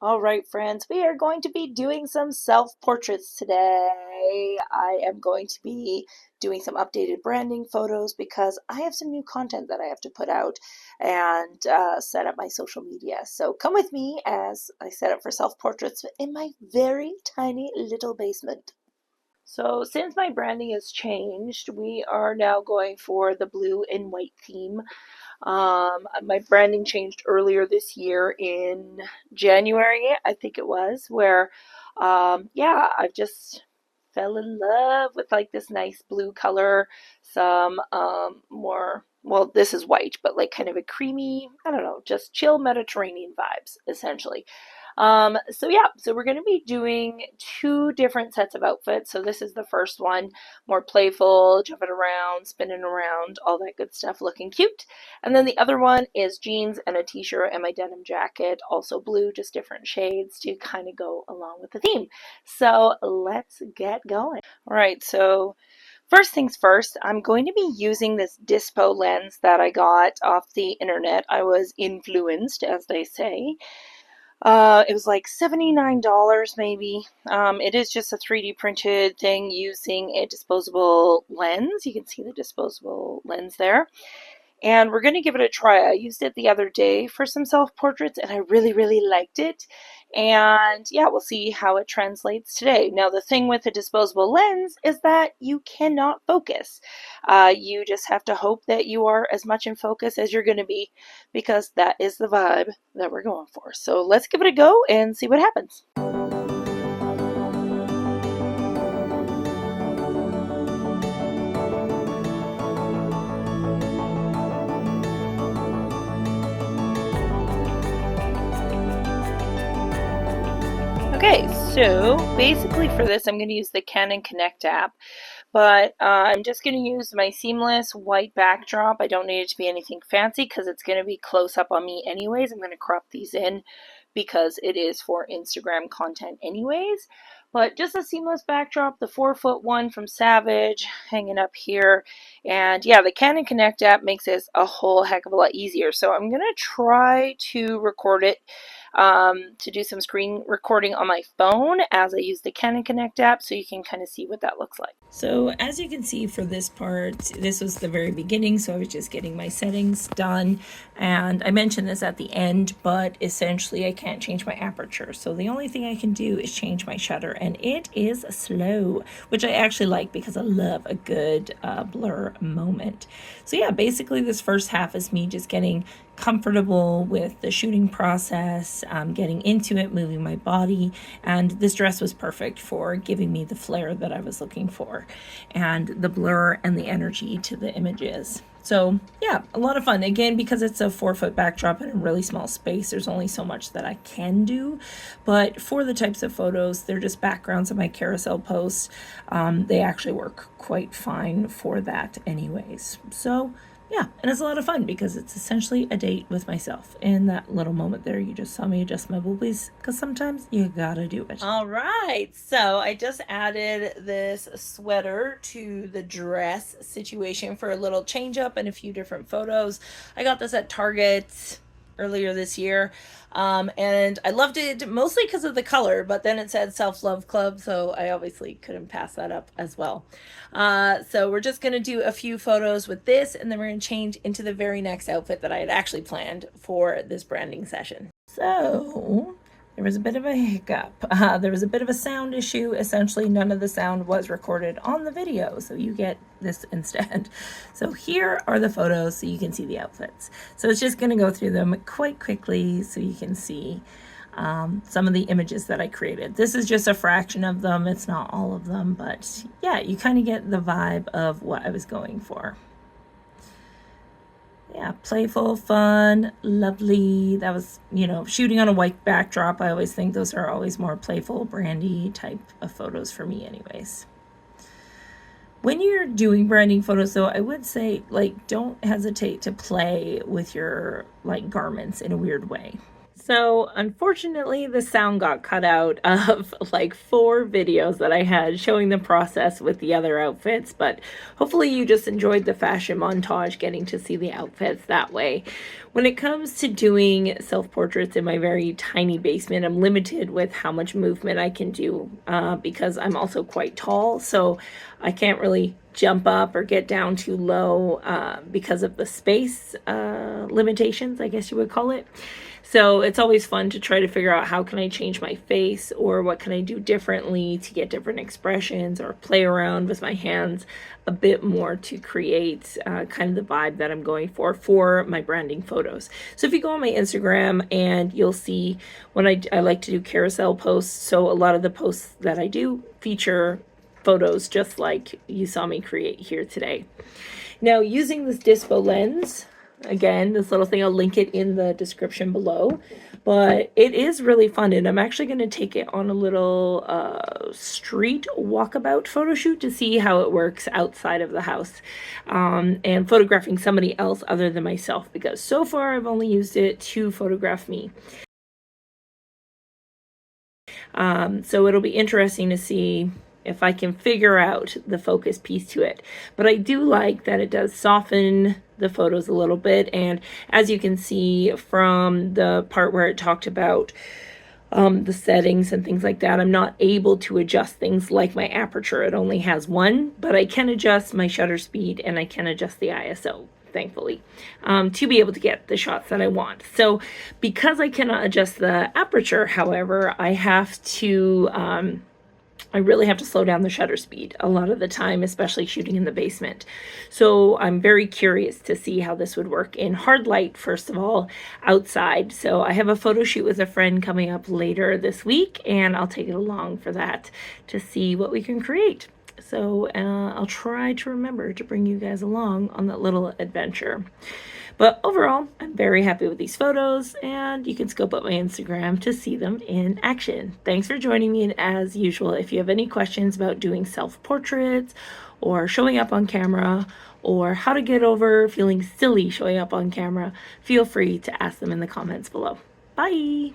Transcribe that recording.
All right, friends, we are going to be doing some self-portraits today. I am going to be doing some updated branding photos because I have some new content that I have to put out and set up my social media. So come with me as I set up for self-portraits in my very tiny little basement. So since my branding has changed, we are now going for the blue and white theme. My branding changed earlier this year in January, I think it was, where, yeah, I've just fell in love with like this nice blue color, some more, well, this is white, but like kind of a creamy, I don't know, just chill Mediterranean vibes, essentially. So yeah, so we're going to be doing two different sets of outfits. So this is the first one, more playful, jumping around, spinning around, all that good stuff, looking cute. And then the other one is jeans and a t-shirt and my denim jacket, also blue, just different shades to kind of go along with the theme. So let's get going. All right, so first things first, I'm going to be using this Dispo lens that I got off the internet. I was influenced, as they say. It was like $79 maybe. It is just a 3D printed thing using a disposable lens. You can see the disposable lens there. And we're going to give it a try. I used it the other day for some self-portraits and I really, really liked it. And yeah, we'll see how it translates today. Now, the thing with a disposable lens is that you cannot focus. You just have to hope that you are as much in focus as you're going to be because that is the vibe that we're going for. So let's give it a go and see what happens. Okay, so basically for this, I'm going to use the Canon Connect app, but I'm just going to use my seamless white backdrop. I don't need it to be anything fancy because it's going to be close up on me anyways. I'm going to crop these in because it is for Instagram content anyways. But just a seamless backdrop, the 4-foot one from Savage hanging up here. And yeah, the Canon Connect app makes this a whole heck of a lot easier. So I'm going to try to record it to do some screen recording on my phone as I use the Canon Connect app so you can kind of see what that looks like. So as you can see for this part, this was the very beginning, so I was just getting my settings done. And I mentioned this at the end, but essentially I can't change my aperture. So the only thing I can do is change my shutter, and it is slow, which I actually like because I love a good blur moment. So yeah, basically this first half is me just getting comfortable with the shooting process, getting into it, moving my body, and this dress was perfect for giving me the flair that I was looking for and the blur and the energy to the images. So yeah, a lot of fun. Again, because it's a 4-foot backdrop in a really small space, there's only so much that I can do. But for the types of photos, they're just backgrounds of my carousel posts. They actually work quite fine for that anyways. So yeah, and it's a lot of fun because it's essentially a date with myself. In that little moment there, you just saw me adjust my boobies because sometimes you gotta do it. All right, so I just added this sweater to the dress situation for a little change up and a few different photos. I got this at Target earlier this year, and I loved it mostly because of the color, but then it said self-love club, so I obviously couldn't pass that up as well. So we're just going to do a few photos with this, and then we're going to change into the very next outfit that I had actually planned for this branding session. So there was a bit of a hiccup. There was a bit of a sound issue. Essentially, none of the sound was recorded on the video, so you get this instead. So here are the photos so you can see the outfits. So it's just going to go through them quite quickly so you can see some of the images that I created. This is just a fraction of them. It's not all of them, but yeah, you kind of get the vibe of what I was going for. Yeah, playful, fun, lovely. That was, shooting on a white backdrop. I always think those are always more playful, brandy type of photos for me anyways. When you're doing branding photos, though, I would say, don't hesitate to play with your, garments in a weird way. So unfortunately, the sound got cut out of like 4 videos that I had showing the process with the other outfits, but hopefully you just enjoyed the fashion montage, getting to see the outfits that way. When it comes to doing self-portraits in my very tiny basement, I'm limited with how much movement I can do because I'm also quite tall, so I can't really jump up or get down too low because of the space limitations, I guess you would call it. So it's always fun to try to figure out how can I change my face, or what can I do differently to get different expressions, or play around with my hands a bit more to create kind of the vibe that I'm going for my branding photos. So if you go on my Instagram, and you'll see when I like to do carousel posts, so a lot of the posts that I do feature photos just like you saw me create here today. Now, using this Dispo lens, again, this little thing, I'll link it in the description below, but it is really fun, and I'm actually going to take it on a little street walkabout photo shoot to see how it works outside of the house, and photographing somebody else other than myself, because so far I've only used it to photograph me. So it'll be interesting to see if I can figure out the focus piece to it. But I do like that it does soften the photos a little bit, and as you can see from the part where it talked about the settings and things like that, I'm not able to adjust things like my aperture. It only has one, but I can adjust my shutter speed, and I can adjust the ISO, thankfully, to be able to get the shots that I want. So because I cannot adjust the aperture, however, I really have to slow down the shutter speed a lot of the time, especially shooting in the basement. So I'm very curious to see how this would work in hard light, first of all, outside. So I have a photo shoot with a friend coming up later this week, and I'll take it along for that to see what we can create. So I'll try to remember to bring you guys along on that little adventure. But overall, I'm very happy with these photos, and you can scope up my Instagram to see them in action. Thanks for joining me, and as usual, if you have any questions about doing self-portraits or showing up on camera, or how to get over feeling silly showing up on camera, feel free to ask them in the comments below. Bye!